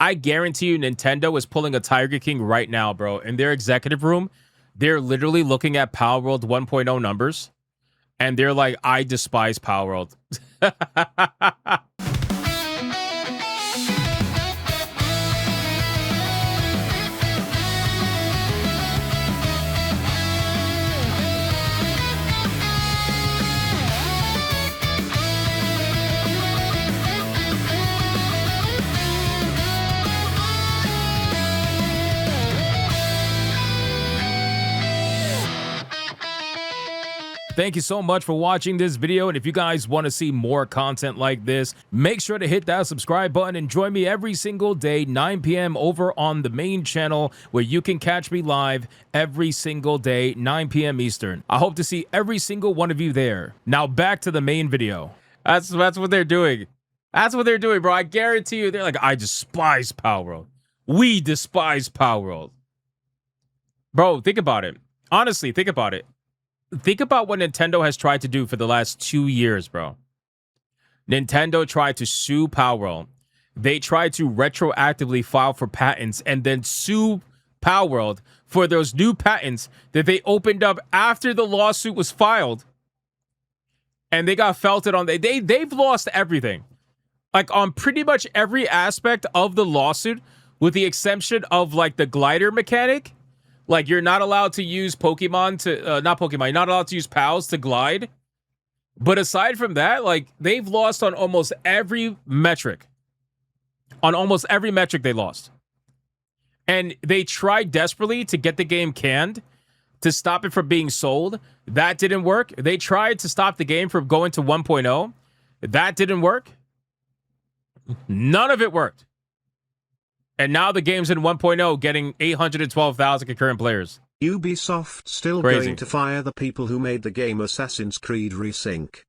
I guarantee you Nintendo is pulling a Tiger King right now, bro. In their executive room, they're literally looking at Palworld 1.0 numbers, and they're like, I despise Palworld. Thank you so much for watching this video, and if you guys want to see more content like this, make sure to hit that subscribe button and join me every single day, 9 p.m. over on the main channel, where you can catch me live every single day, 9 p.m. Eastern. I hope to see every single one of you there. Now back to the main video. That's what they're doing. That's what they're doing, bro. I guarantee you, they're like, I despise Palworld. We despise Palworld. Bro, think about it. Honestly, think about it. Think about what Nintendo has tried to do for the last 2 years, bro. Nintendo tried to sue Palworld. They tried to retroactively file for patents and then sue Palworld for those new patents that they opened up after the lawsuit was filed. And they got felted on. They've lost everything. Like, on pretty much every aspect of the lawsuit, with the exception of, like, the glider mechanic. Like, you're not allowed to use Pokemon to, not Pokemon, you're not allowed to use pals to glide. But aside from that, like, they've lost on almost every metric. On almost every metric they lost. And they tried desperately to get the game canned, to stop it from being sold. That didn't work. They tried to stop the game from going to 1.0. That didn't work. None of it worked. And now the game's in 1.0, getting 812,000 concurrent players. Ubisoft still Crazy. going to fire the people who made the game Assassin's Creed Resync.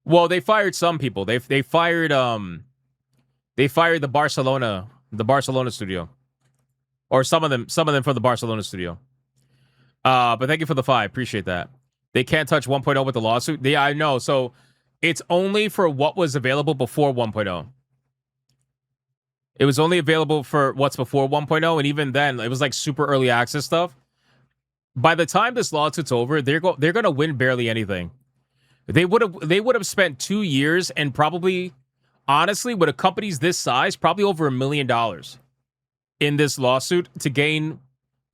Well, they fired some people. They fired the Barcelona studio, or some of them from the Barcelona studio. But thank you for the 5. Appreciate that. They can't touch 1.0 with the lawsuit. Yeah, I know. So it's only for what was available before 1.0. It was only available for what's before 1.0, and even then, it was like super early access stuff. By the time this lawsuit's over, they're gonna win barely anything. They would have spent 2 years and probably, honestly, with a company's this size, probably over $1 million in this lawsuit to gain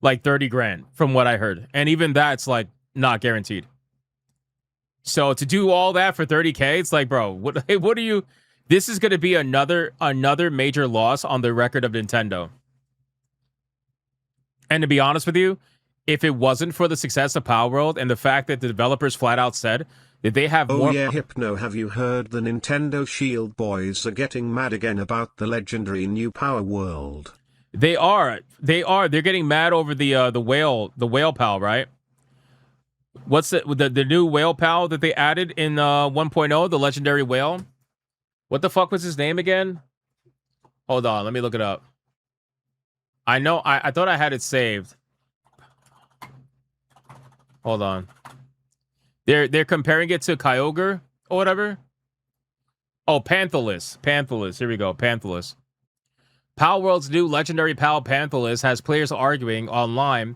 like 30 grand, from what I heard, and even that's like not guaranteed. So to do all that for 30K, it's like, bro, what are you? This is going to be another major loss on the record of Nintendo. And to be honest with you, if it wasn't for the success of Palworld and the fact that the developers flat out said that they have more... Oh yeah, Hypno, have you heard the Nintendo Shield boys are getting mad again about the legendary new Palworld? They are. They're getting mad over the whale pal, right? What's the new whale pal that they added in 1.0, the legendary whale? What the fuck was his name again? Hold on, let me look it up. I know, I thought I had it saved. Hold on. They're comparing it to Kyogre or whatever. Oh, Panthalus. Panthalus. Here we go. Panthalus. Palworld's new legendary pal Panthalus has players arguing online,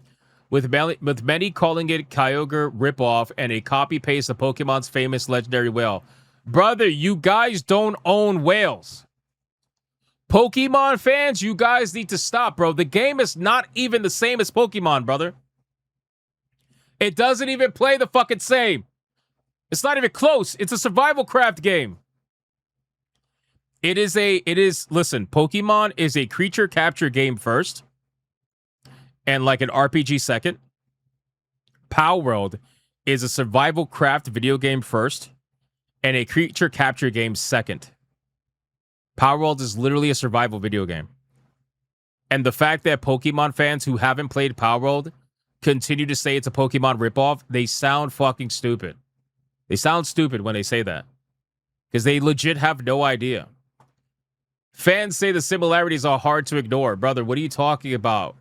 with many calling it Kyogre ripoff and a copy-paste of Pokemon's famous legendary whale. Brother, you guys don't own whales. Pokemon fans, you guys need to stop, bro. The game is not even the same as Pokemon, brother. It doesn't even play the fucking same. It's not even close. It's a survival craft game. Listen, Pokemon is a creature capture game first, and like an RPG second. Palworld is a survival craft video game first, and a creature capture game second. Palworld is literally a survival video game. And the fact that Pokemon fans who haven't played Palworld continue to say it's a Pokemon ripoff, they sound fucking stupid. They sound stupid when they say that. Because they legit have no idea. Fans say the similarities are hard to ignore. Brother, what are you talking about?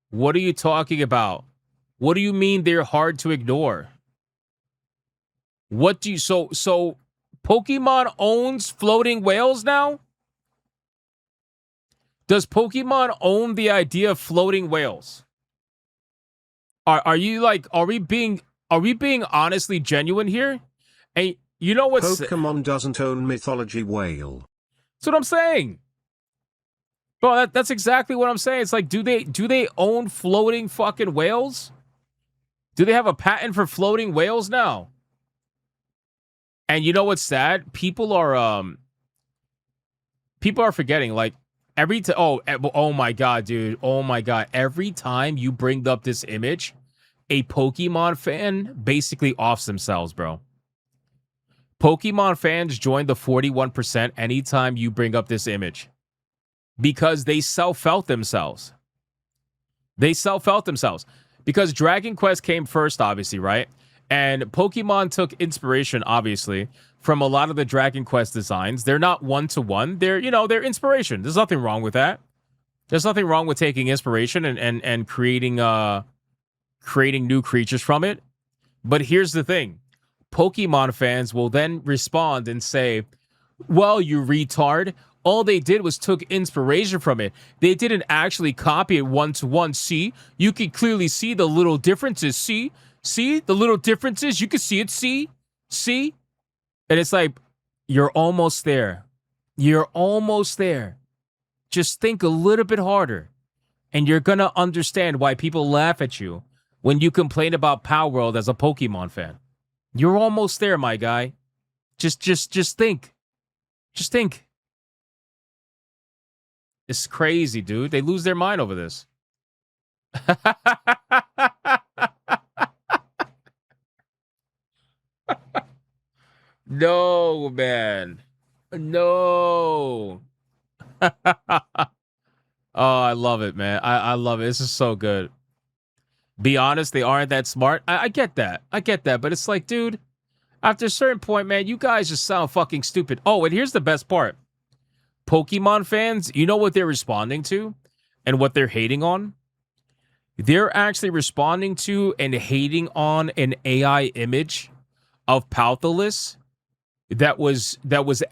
What are you talking about? What do you mean they're hard to ignore? What do you... So Pokemon owns floating whales now? Does Pokemon own the idea of floating whales? Are you like, are we being honestly genuine here? And you know what's Pokemon doesn't own mythology whale. That's what I'm saying. Bro, that's exactly what I'm saying. It's like, do they own floating fucking whales? Do they have a patent for floating whales now? And you know what's sad? People are forgetting, like, oh my god, dude. Oh my god. Every time you bring up this image, a Pokemon fan basically offs themselves, bro. Pokemon fans join the 41% anytime you bring up this image. Because they self-felt themselves. Because Dragon Quest came first, obviously, right? And Pokemon took inspiration, obviously, from a lot of the Dragon Quest designs. They're not one-to-one. They're inspiration. There's nothing wrong with that. There's nothing wrong with taking inspiration and creating new creatures from it. But here's the thing. Pokemon fans will then respond and say, well, you retard, all they did was took inspiration from it. They didn't actually copy it one-to-one. See? You can clearly see the little differences. See? See? The little differences? You can see it. See? See? And it's like, you're almost there. You're almost there. Just think a little bit harder. And you're going to understand why people laugh at you when you complain about Palworld as a Pokemon fan. You're almost there, my guy. Just think. Just think. It's crazy, dude. They lose their mind over this. No, man. No. Oh, I love it, man. I love it. This is so good. Be honest, they aren't that smart. I get that. But it's like, dude, after a certain point, man, you guys just sound fucking stupid. Oh, and here's the best part. Pokemon fans, you know what they're responding to and what they're hating on? They're actually responding to and hating on an AI image of Palworld that was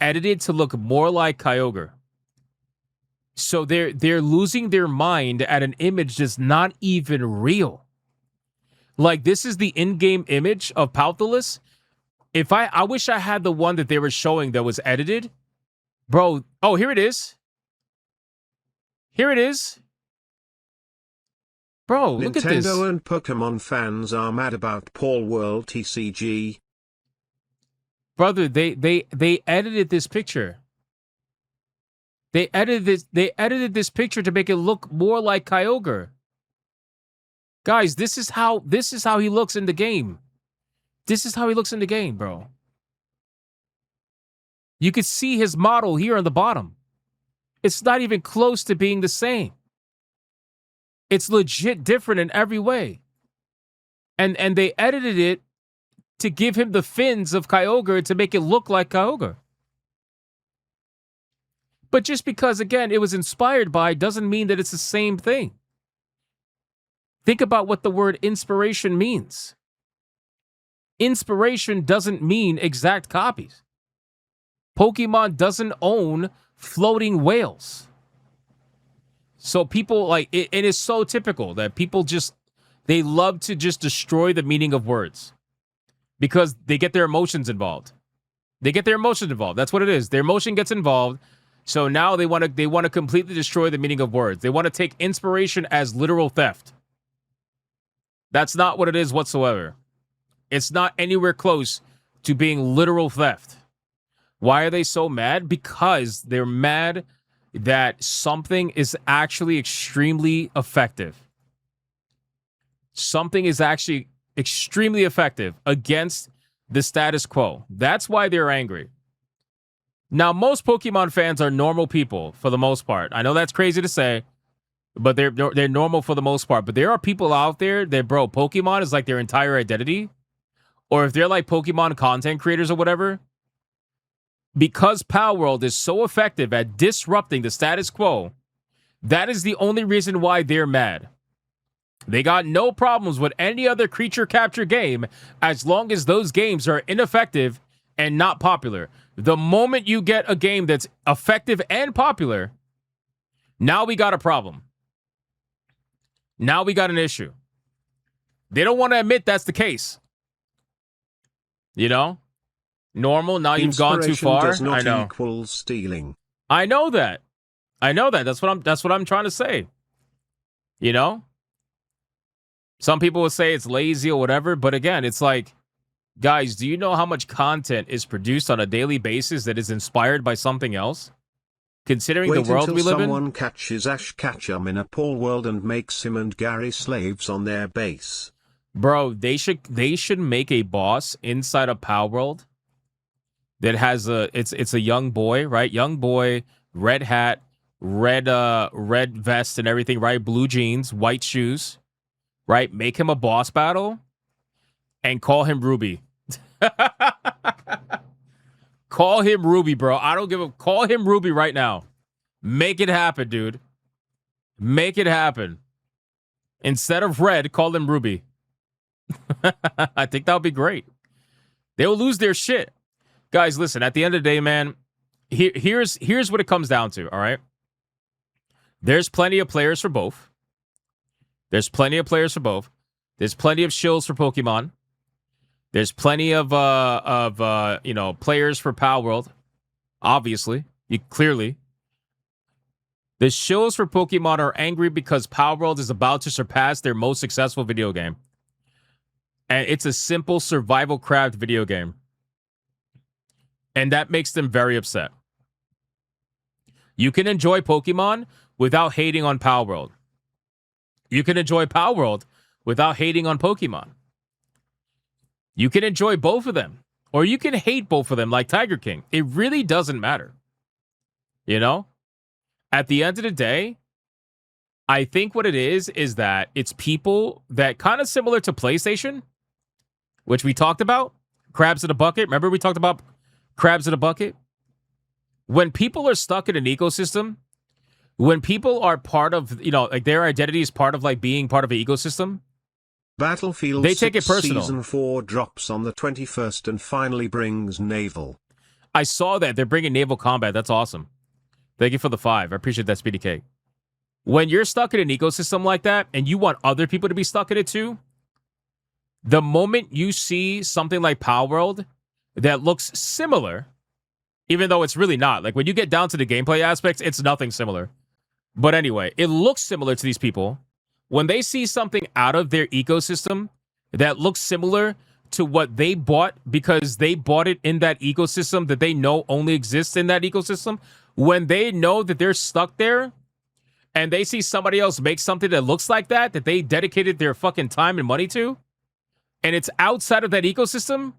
edited to look more like Kyogre. So they're losing their mind at an image that's not even real. Like, this is the in-game image of Palworld. If I wish I had the one that they were showing that was edited. Bro, oh, here it is. Here it is. Bro, look at this. Nintendo and Pokemon fans are mad about Palworld TCG. Brother, they edited this picture. They edited this picture to make it look more like Kyogre. Guys, this is how he looks in the game. This is how he looks in the game, bro. You could see his model here on the bottom. It's not even close to being the same. It's legit different in every way. And they edited it to give him the fins of Kyogre to make it look like Kyogre. But just because, again, it was inspired by doesn't mean that it's the same thing. Think about what the word inspiration means. Inspiration doesn't mean exact copies. Pokemon doesn't own floating whales. So people, like, it is so typical that people they love to just destroy the meaning of words because they get their emotions involved. That's what it is. Their emotion gets involved. So now they want to completely destroy the meaning of words. They want to take inspiration as literal theft. That's not what it is whatsoever. It's not anywhere close to being literal theft. Why are they so mad? Because they're mad that something is actually extremely effective. Something is actually extremely effective against the status quo. That's why they're angry. Now, most Pokemon fans are normal people for the most part. I know that's crazy to say, but they're normal for the most part. But there are people out there that, bro, Pokemon is like their entire identity. Or if they're like Pokemon content creators or whatever, because Palworld is so effective at disrupting the status quo, that is the only reason why they're mad. They got no problems with any other creature capture game as long as those games are ineffective and not popular. The moment you get a game that's effective and popular, Now we got a problem. Now we got an issue. They don't want to admit that's the case. You know? Normal, now you've gone too far. Does not I know. Equal stealing. I know that. That's what I'm trying to say. You know? Some people would say it's lazy or whatever, but again, it's like, guys, do you know how much content is produced on a daily basis that is inspired by something else? Considering the world we live in? Someone catches Ash Ketchum in a Palworld and makes him and Gary slaves on their base. Bro, they should make a boss inside of Palworld that has it's a young boy, right? Young boy, red hat, red vest and everything, right? Blue jeans, white shoes, right? Make him a boss battle and call him Ruby. Call him Ruby, bro. I don't give a... Call him Ruby right now. Make it happen, dude. Make it happen. Instead of Red, call him Ruby. I think that would be great. They'll lose their shit. Guys, listen, at the end of the day, man, here's what it comes down to, all right? There's plenty of players for both. There's plenty of players for both. There's plenty of shills for Pokemon. There's plenty of players for Palworld. Obviously, clearly. The shills for Pokemon are angry because Palworld is about to surpass their most successful video game. And it's a simple survival craft video game. And that makes them very upset. You can enjoy Pokemon without hating on Palworld. You can enjoy Palworld without hating on Pokemon. You can enjoy both of them. Or you can hate both of them like Tiger King. It really doesn't matter. You know? At the end of the day, I think what it is that it's people that kind of similar to PlayStation, which we talked about. Crabs in a bucket. Remember we talked about crabs in a bucket? When people are stuck in an ecosystem, when people are part of, like their identity is part of like being part of an ecosystem, Battlefield they take it 6 personal. Season 4 drops on the 21st and finally brings naval. I saw that. They're bringing naval combat. That's awesome. Thank you for the 5. I appreciate that, Speedy K. When you're stuck in an ecosystem like that and you want other people to be stuck in it too, the moment you see something like Palworld that looks similar, even though it's really not. Like when you get down to the gameplay aspects, it's nothing similar. But anyway, it looks similar to these people. When they see something out of their ecosystem that looks similar to what they bought because they bought it in that ecosystem that they know only exists in that ecosystem, when they know that they're stuck there and they see somebody else make something that looks like that they dedicated their fucking time and money to, and it's outside of that ecosystem,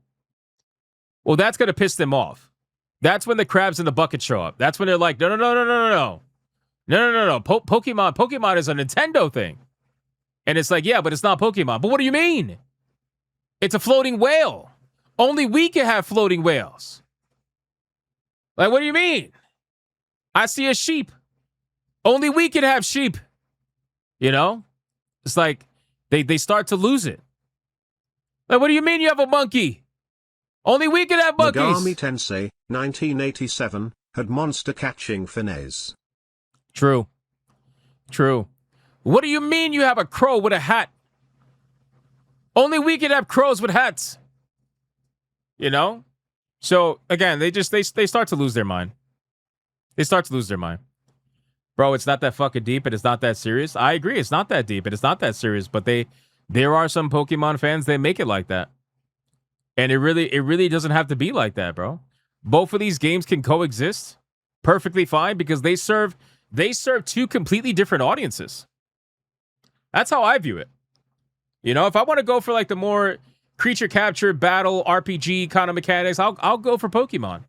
well, that's going to piss them off. That's when the crabs in the bucket show up. That's when they're like, no. Pokemon is a Nintendo thing. And it's like, yeah, but it's not Pokemon. But what do you mean? It's a floating whale. Only we can have floating whales. Like, what do you mean? I see a sheep. Only we can have sheep. You know? It's like they start to lose it. Like, what do you mean you have a monkey? Only we can have monkeys. Megami Tensei, 1987, had monster catching finesse. True. What do you mean you have a crow with a hat? Only we can have crows with hats. You know? So, again, they start to lose their mind. They start to lose their mind. Bro, it's not that fucking deep and it's not that serious. I agree, it's not that deep and it's not that serious, but there are some Pokemon fans that make it like that. And it really doesn't have to be like that, bro. Both of these games can coexist perfectly fine because they serve two completely different audiences. That's how I view it. You know, if I want to go for like the more creature capture, battle, RPG kind of mechanics, I'll go for Pokemon.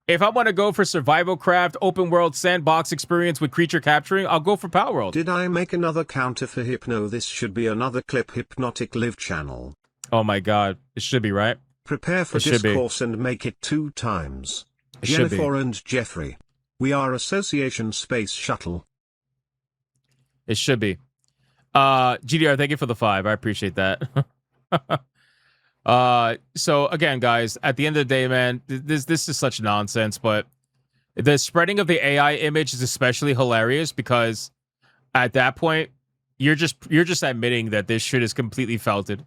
If I want to go for survival craft, open world, sandbox experience with creature capturing, I'll go for Palworld. Did I make another counter for Hypno? This should be another clip. Hypnotic Live channel. Oh my god. It should be, right? Prepare for discourse and make it 2 times. Jennifer and Jeffrey. We are Association Space Shuttle. It should be. GDR, thank you for the 5. I appreciate that. So again, guys, at the end of the day, man, this is such nonsense, but The spreading of the AI image is especially hilarious because at that point, you're just admitting that this shit is completely felted.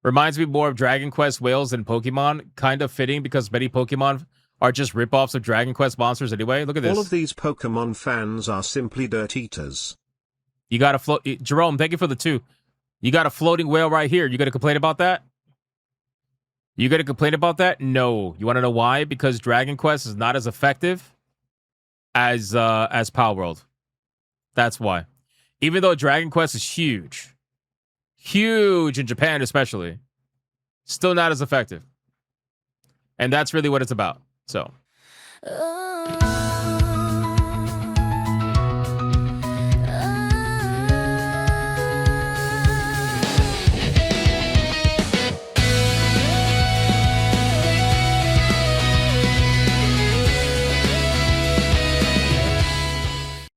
Reminds me more of Dragon Quest whales than Pokemon. Kind of fitting because many Pokemon are just ripoffs of Dragon Quest monsters anyway. Look at this. All of these Pokemon fans are simply dirt eaters. You got a float. Jerome, thank you for the 2. You got a floating whale right here. You going to complain about that? You going to complain about that? No. You want to know why? Because Dragon Quest is not as effective as Palworld. That's why. Even though Dragon Quest is huge in Japan especially, still not as effective. And that's really what it's about. So